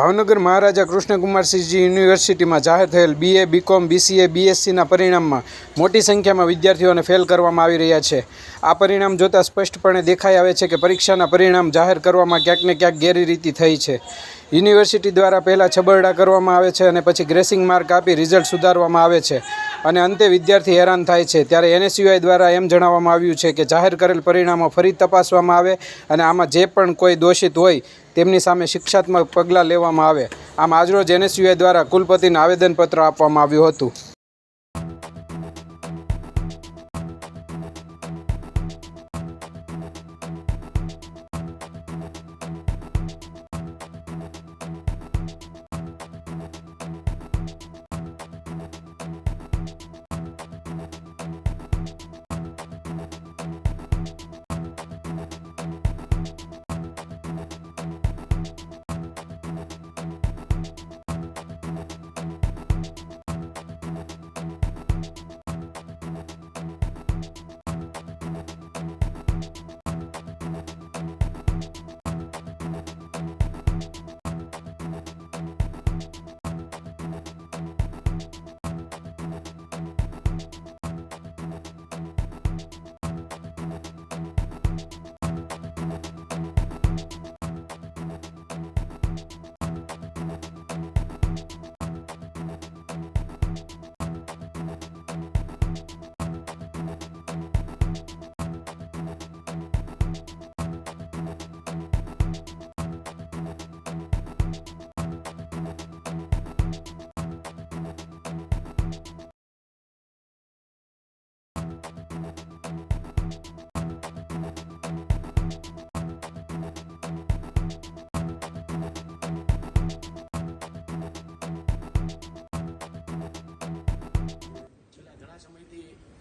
ભાવનગર મહારાજા કૃષ્ણકુમારસિંહજી યુનિવર્સિટીમાં જાહેર થયેલ BA, BCom, BCA, BScના પરિણામમાં મોટી સંખ્યામાં વિદ્યાર્થીઓને ફેલ કરવામાં આવી રહ્યા છે। આ પરિણામ જોતાં સ્પષ્ટપણે દેખાઈ આવે છે કે પરીક્ષાના પરિણામ જાહેર કરવામાં ક્યાંક ને ક્યાંક ગેરરીતિ થઈ છે। યુનિવર્સિટી દ્વારા પહેલાં છબરડા કરવામાં આવે છે અને પછી ગ્રેસિંગ માર્ક આપી રિઝલ્ટ સુધારવામાં આવે છે અને અંતે વિદ્યાર્થી હેરાન થાય છે। ત્યારે NSUI દ્વારા એમ જણાવવામાં આવ્યું છે કે જાહેર કરેલ પરિણામો ફરી તપાસવામાં આવે અને આમાં જે પણ કોઈ દોષિત હોય તેમની સામે શિક્ષાત્મક પગલાં લેવામાં આવે। આમ આજરોજ NSUI દ્વારા કુલપતિને આવેદનપત્ર આપવામાં આવ્યું હતું।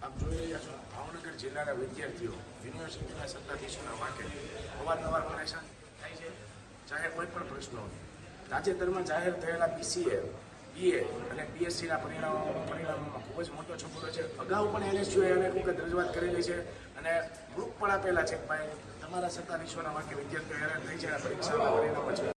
આપ જોઈ રહ્યા છો ભાવનગર જિલ્લાના વિદ્યાર્થીઓ યુનિવર્સિટીના સત્તાધીશોના વાંકે અવારનવાર પરેશાન થાય છે। ચાહે કોઈ પણ પ્રશ્નો તાજેતરમાં જાહેર થયેલા BCA, BA અને BScના પરિણામોમાં ખૂબ જ મોટો છોકરો છે। અગાઉ પણ NSUI અને વખત રજૂઆત કરેલી છે અને પ્રૂફ પણ આપેલા છે કે ભાઈ તમારા સત્તાધીશોના વાંકે વિદ્યાર્થીઓ હેરાન થઈ છે અને પરીક્ષાના પરિણામો છે।